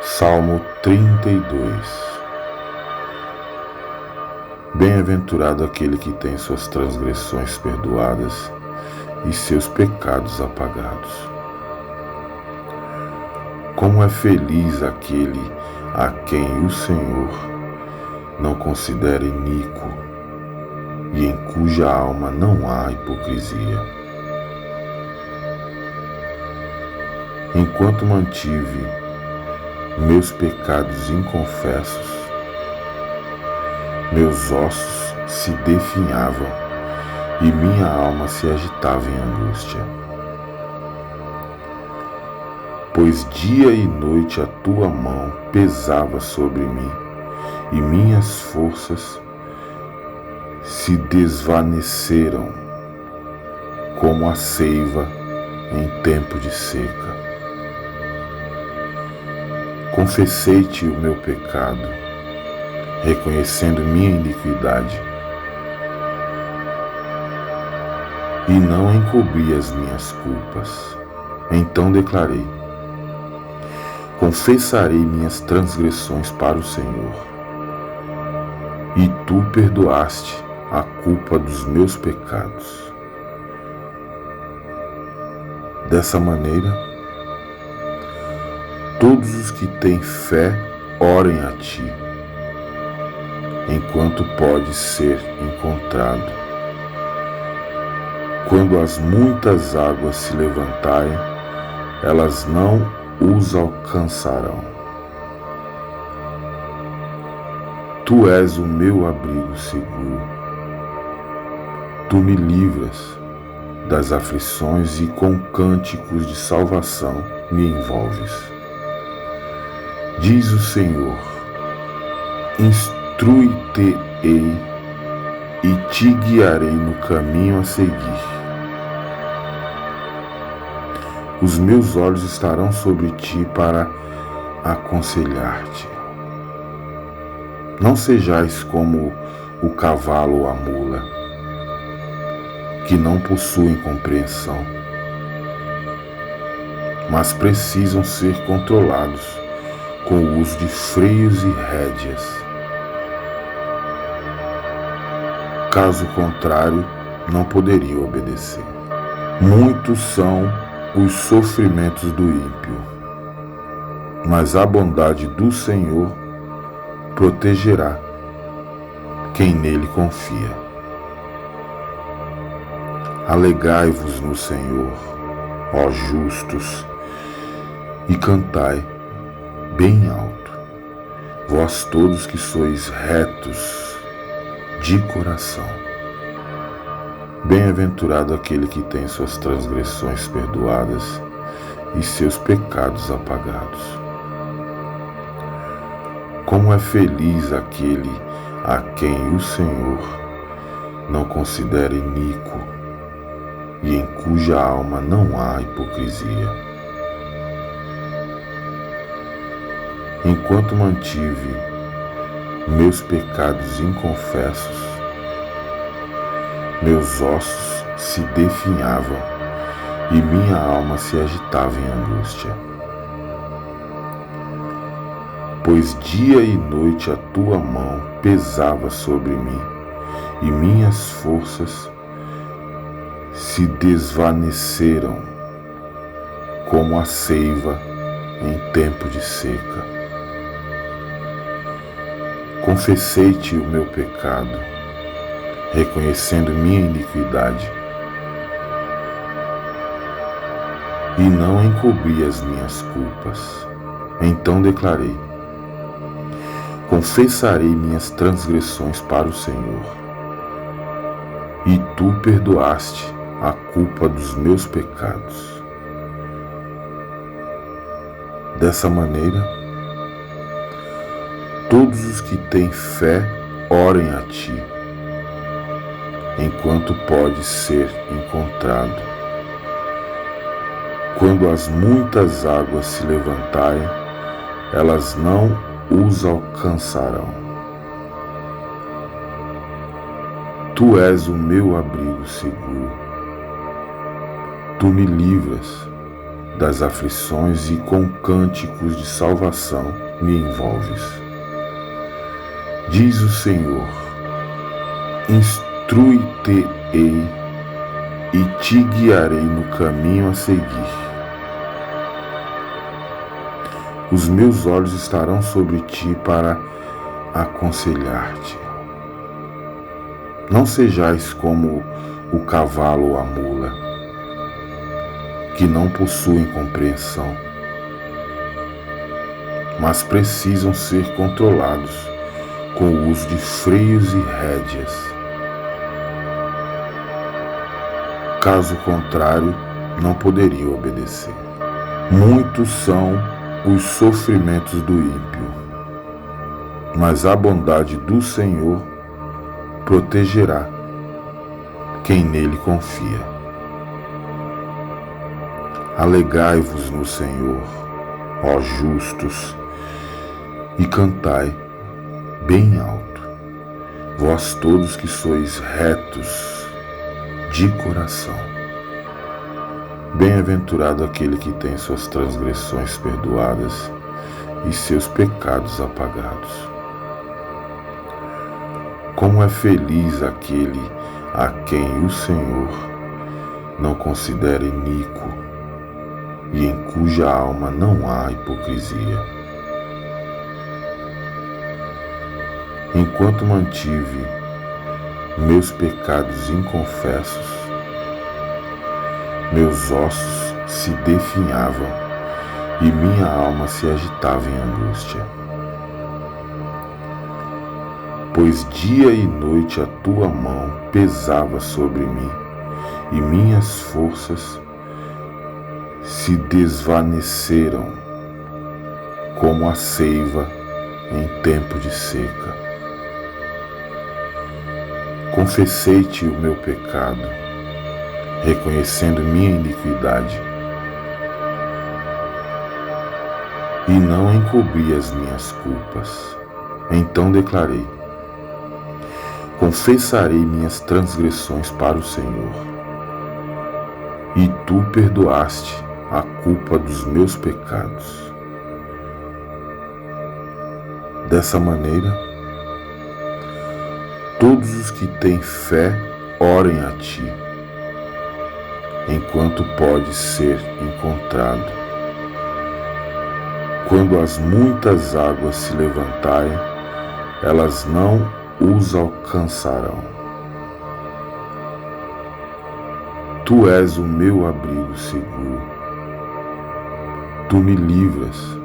Salmo 32. Bem-aventurado aquele que tem suas transgressões perdoadas e seus pecados apagados. Como é feliz aquele a quem o Senhor não considera iníquo e em cuja alma não há hipocrisia. Enquanto mantive meus pecados inconfessos, meus ossos se definhavam e minha alma se agitava em angústia. Pois dia e noite a tua mão pesava sobre mim e minhas forças se desvaneceram como a seiva em tempo de seca. Confessei-te o meu pecado, reconhecendo minha iniquidade, e não encobri as minhas culpas. Então declarei: confessarei minhas transgressões para o Senhor, e tu perdoaste a culpa dos meus pecados. Dessa maneira, todos os que têm fé orem a ti, enquanto pode ser encontrado. Quando as muitas águas se levantarem, elas não os alcançarão. Tu és o meu abrigo seguro. Tu me livras das aflições e com cânticos de salvação me envolves. Diz o Senhor: instrui-te-ei e te guiarei no caminho a seguir. Os meus olhos estarão sobre ti para aconselhar-te. Não sejais como o cavalo ou a mula, que não possuem compreensão, mas precisam ser controlados com o uso de freios e rédeas. Caso contrário, não poderiam obedecer. Muitos são os sofrimentos do ímpio, mas a bondade do Senhor protegerá quem nele confia. Alegrai-vos no Senhor, ó justos, e cantai bem alto, vós todos que sois retos de coração. Bem-aventurado aquele que tem suas transgressões perdoadas e seus pecados apagados. Como é feliz aquele a quem o Senhor não considera iníquo e em cuja alma não há hipocrisia. Enquanto mantive meus pecados inconfessos, meus ossos se definhavam e minha alma se agitava em angústia. Pois dia e noite a tua mão pesava sobre mim e minhas forças se desvaneceram como a seiva em tempo de seca. Confessei-te o meu pecado, reconhecendo minha iniquidade, e não encobri as minhas culpas. Então declarei: confessarei minhas transgressões para o Senhor, e tu perdoaste a culpa dos meus pecados. Dessa maneira, todos os que têm fé orem a ti, enquanto pode ser encontrado. Quando as muitas águas se levantarem, elas não os alcançarão. Tu és o meu abrigo seguro. Tu me livras das aflições e com cânticos de salvação me envolves. Diz o Senhor: instrui-te-ei e te guiarei no caminho a seguir. Os meus olhos estarão sobre ti para aconselhar-te. Não sejais como o cavalo ou a mula, que não possuem compreensão, mas precisam ser controlados com o uso de freios e rédeas. Caso contrário, não poderiam obedecer. Muitos são os sofrimentos do ímpio, mas a bondade do Senhor protegerá quem nele confia. Alegrai-vos no Senhor, ó justos, e cantai bem alto, vós todos que sois retos de coração. Bem-aventurado aquele que tem suas transgressões perdoadas e seus pecados apagados. Como é feliz aquele a quem o Senhor não considera iníquo e em cuja alma não há hipocrisia. Enquanto mantive meus pecados inconfessos, meus ossos se definhavam e minha alma se agitava em angústia. Pois dia e noite a tua mão pesava sobre mim e minhas forças se desvaneceram como a seiva em tempo de seca. Confessei-te o meu pecado, reconhecendo minha iniquidade, e não encobri as minhas culpas. Então declarei: confessarei minhas transgressões para o Senhor, e tu perdoaste a culpa dos meus pecados. Dessa maneira, todos os que têm fé orem a ti, enquanto pode ser encontrado. Quando as muitas águas se levantarem, elas não os alcançarão. Tu és o meu abrigo seguro. Tu me livras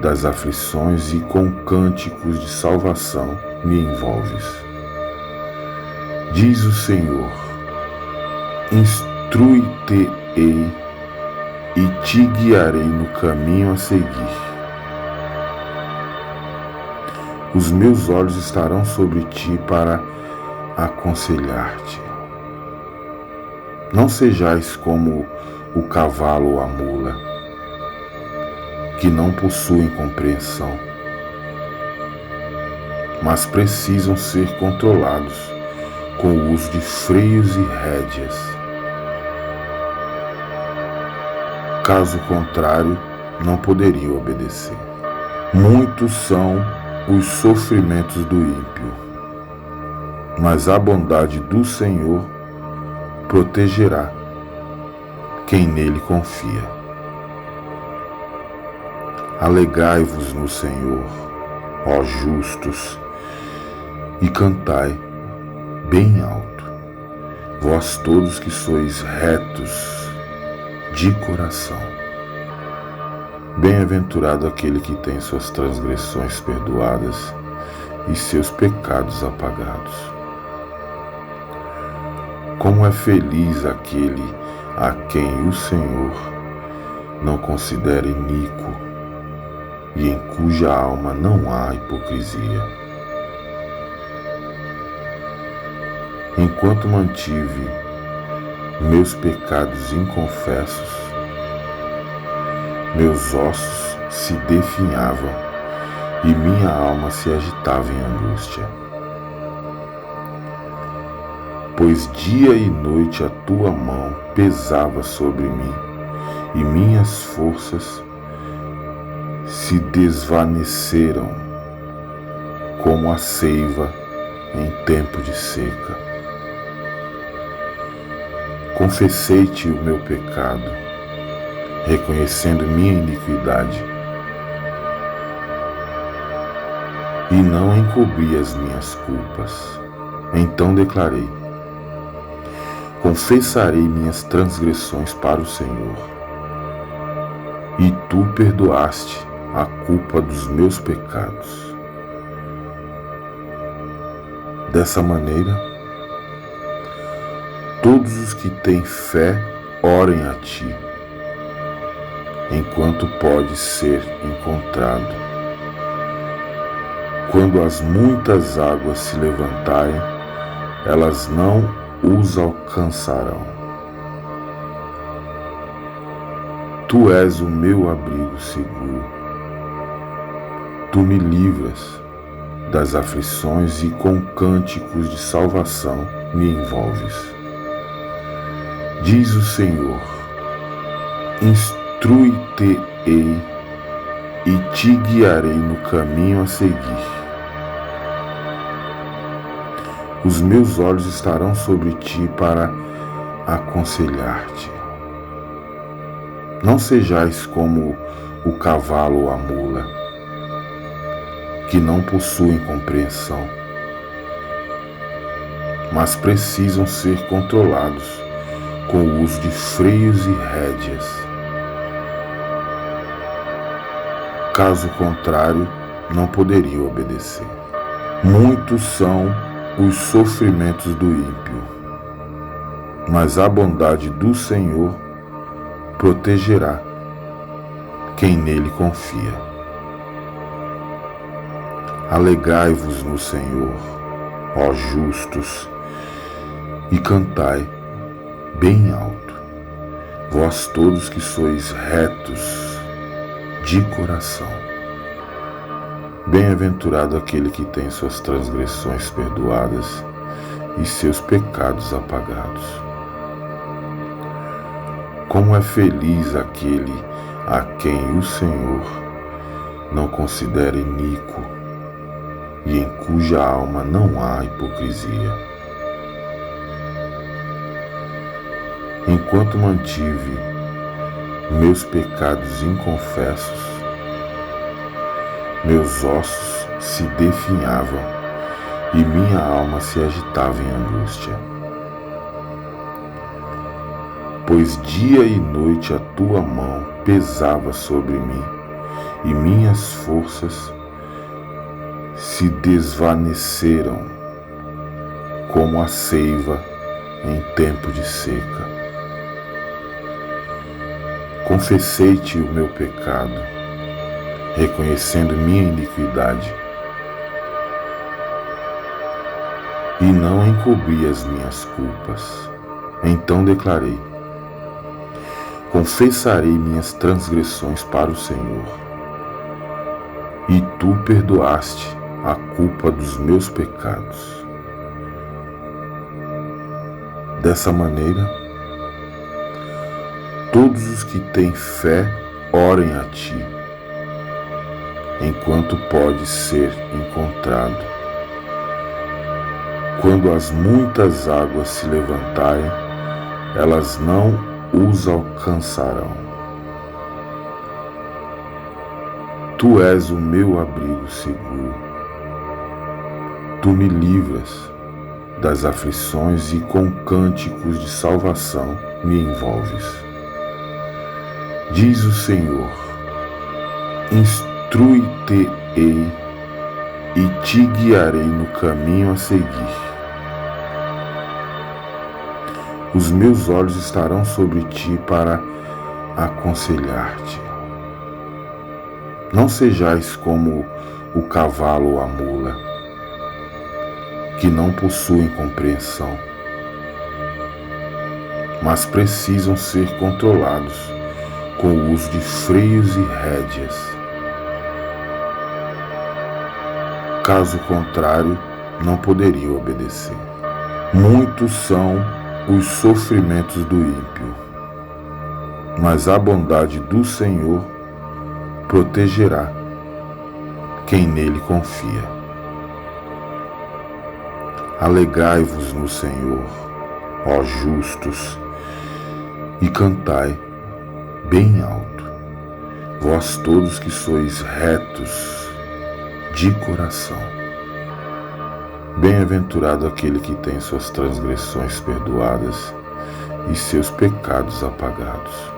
das aflições e com cânticos de salvação me envolves. Diz o Senhor: instrui-te-ei e te guiarei no caminho a seguir. Os meus olhos estarão sobre ti para aconselhar-te. Não sejais como o cavalo ou a mula, que não possuem compreensão, mas precisam ser controlados com o uso de freios e rédeas. Caso contrário, não poderiam obedecer. Muitos são os sofrimentos do ímpio, mas a bondade do Senhor protegerá quem nele confia. Alegrai-vos no Senhor, ó justos, e cantai bem alto, vós todos que sois retos de coração. Bem-aventurado aquele que tem suas transgressões perdoadas e seus pecados apagados. Como é feliz aquele a quem o Senhor não considera iníquo e em cuja alma não há hipocrisia. Enquanto mantive meus pecados inconfessos, meus ossos se definhavam e minha alma se agitava em angústia. Pois dia e noite a tua mão pesava sobre mim e minhas forças se desvaneceram como a seiva em tempo de seca. Confessei-te o meu pecado, reconhecendo minha iniquidade, e não encobri as minhas culpas. Então declarei: confessarei minhas transgressões para o Senhor, e tu perdoaste a culpa dos meus pecados. Dessa maneira, todos os que têm fé orem a ti, enquanto pode ser encontrado. Quando as muitas águas se levantarem, elas não os alcançarão. Tu és o meu abrigo seguro. Tu me livras das aflições e com cânticos de salvação me envolves. Diz o Senhor: instrui-te-ei e te guiarei no caminho a seguir. Os meus olhos estarão sobre ti para aconselhar-te. Não sejais como o cavalo ou a mula, que não possuem compreensão, mas precisam ser controlados com o uso de freios e rédeas. Caso contrário, não poderiam obedecer. Muitos são os sofrimentos do ímpio, mas a bondade do Senhor protegerá quem nele confia. Alegrai-vos no Senhor, ó justos, e cantai bem alto, vós todos que sois retos de coração. Bem-aventurado aquele que tem suas transgressões perdoadas e seus pecados apagados. Como é feliz aquele a quem o Senhor não considera iníquo e em cuja alma não há hipocrisia. Enquanto mantive meus pecados inconfessos, meus ossos se definhavam e minha alma se agitava em angústia. Pois dia e noite a tua mão pesava sobre mim e minhas forças se desvaneceram como a seiva em tempo de seca. Confessei-te o meu pecado, reconhecendo minha iniquidade, e não encobri as minhas culpas. Então declarei: confessarei minhas transgressões para o Senhor, e tu perdoaste a culpa dos meus pecados. Dessa maneira, todos os que têm fé orem a ti, enquanto pode ser encontrado. Quando as muitas águas se levantarem, elas não os alcançarão. Tu és o meu abrigo seguro. Tu me livras das aflições e com cânticos de salvação me envolves. Diz o Senhor: instrui-te-ei e te guiarei no caminho a seguir. Os meus olhos estarão sobre ti para aconselhar-te. Não sejais como o cavalo ou a mula, que não possuem compreensão, mas precisam ser controlados com o uso de freios e rédeas. Caso contrário, não poderiam obedecer. Muitos são os sofrimentos do ímpio, mas a bondade do Senhor protegerá quem nele confia. Alegrai-vos no Senhor, ó justos, e cantai bem alto, vós todos que sois retos de coração. Bem-aventurado aquele que tem suas transgressões perdoadas e seus pecados apagados.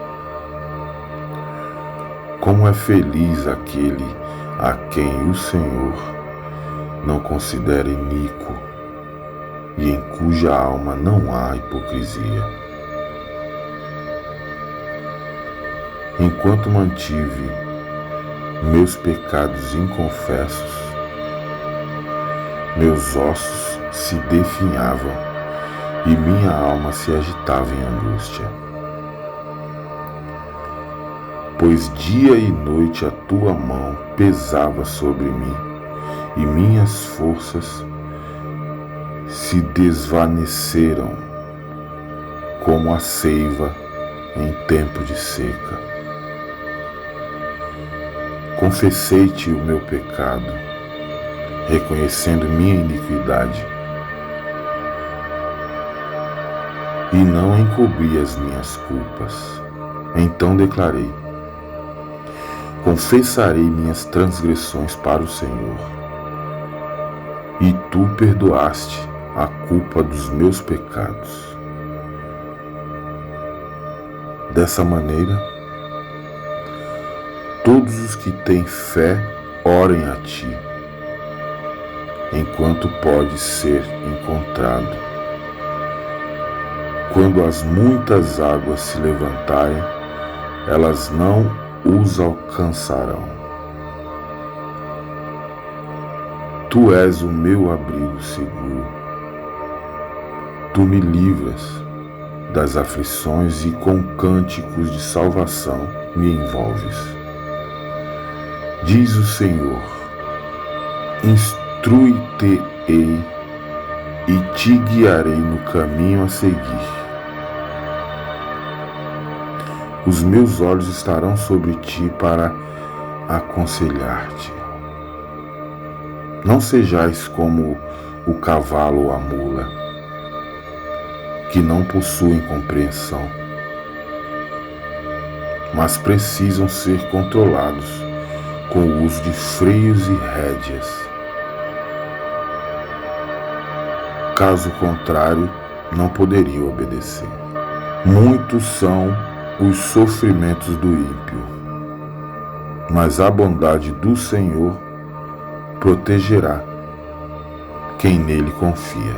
Como é feliz aquele a quem o Senhor não considera iníquo e em cuja alma não há hipocrisia. Enquanto mantive meus pecados inconfessos, meus ossos se definhavam e minha alma se agitava em angústia. Pois dia e noite a tua mão pesava sobre mim e minhas forças se desvaneceram como a seiva em tempo de seca. Confessei-te o meu pecado, reconhecendo minha iniquidade, e não encobri as minhas culpas. Então declarei: confessarei minhas transgressões para o Senhor, e tu perdoaste a culpa dos meus pecados. Dessa maneira, todos os que têm fé orem a ti, enquanto pode ser encontrado. Quando as muitas águas se levantarem, elas não os alcançarão. Tu és o meu abrigo seguro. Tu me livras das aflições e com cânticos de salvação me envolves. Diz o Senhor: instrui-te-ei e te guiarei no caminho a seguir. Os meus olhos estarão sobre ti para aconselhar-te. Não sejais como o cavalo ou a mula, que não possuem compreensão, mas precisam ser controlados com o uso de freios e rédeas. Caso contrário, não poderiam obedecer. Muitos são os sofrimentos do ímpio, mas a bondade do Senhor protegerá quem nele confia.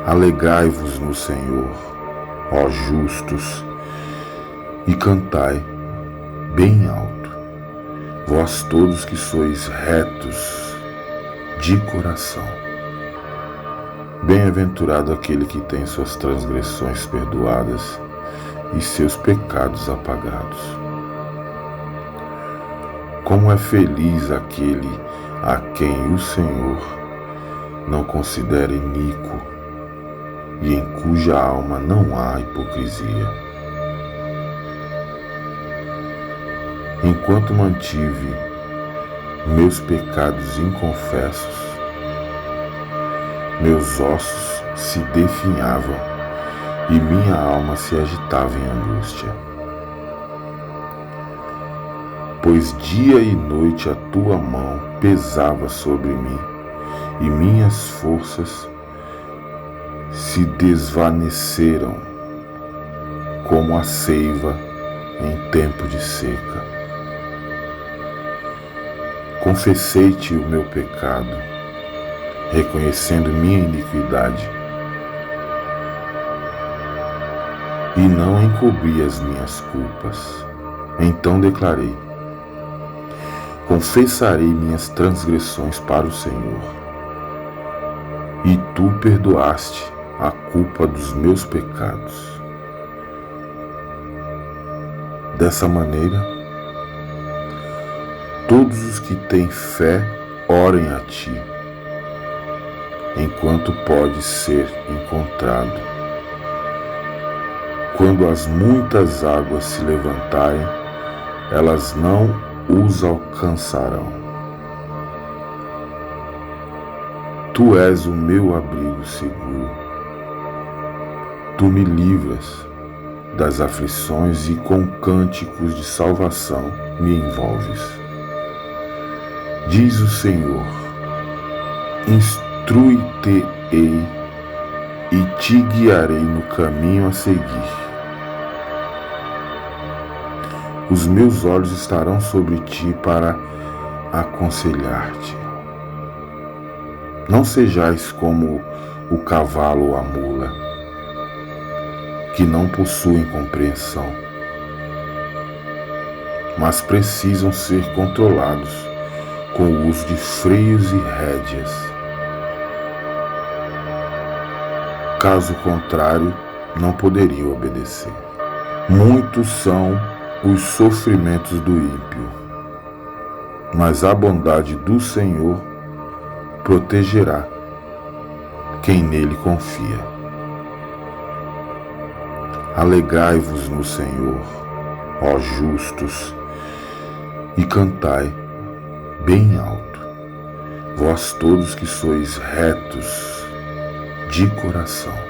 Alegrai-vos no Senhor, ó justos, e cantai bem alto, vós todos que sois retos de coração. Bem-aventurado aquele que tem suas transgressões perdoadas e seus pecados apagados. Como é feliz aquele a quem o Senhor não considera iníquo e em cuja alma não há hipocrisia. Enquanto mantive meus pecados inconfessos, meus ossos se definhavam e minha alma se agitava em angústia. Pois dia e noite a tua mão pesava sobre mim e minhas forças se desvaneceram como a seiva em tempo de seca. Confessei-te o meu pecado, reconhecendo minha iniquidade, e não encobri as minhas culpas. Então declarei: confessarei minhas transgressões para o Senhor, e tu perdoaste a culpa dos meus pecados. Dessa maneira, todos os que têm fé orem a ti, enquanto pode ser encontrado. Quando as muitas águas se levantarem, elas não os alcançarão. Tu és o meu abrigo seguro. Tu me livras das aflições e com cânticos de salvação me envolves. Diz o Senhor: instrui-te-ei e te guiarei no caminho a seguir. Os meus olhos estarão sobre ti para aconselhar-te. Não sejais como o cavalo ou a mula, que não possuem compreensão, mas precisam ser controlados com o uso de freios e rédeas. Caso contrário, não poderiam obedecer. Muitos são os sofrimentos do ímpio, mas a bondade do Senhor protegerá quem nele confia. Alegrai-vos no Senhor, ó justos, e cantai bem alto, vós todos que sois retos de coração.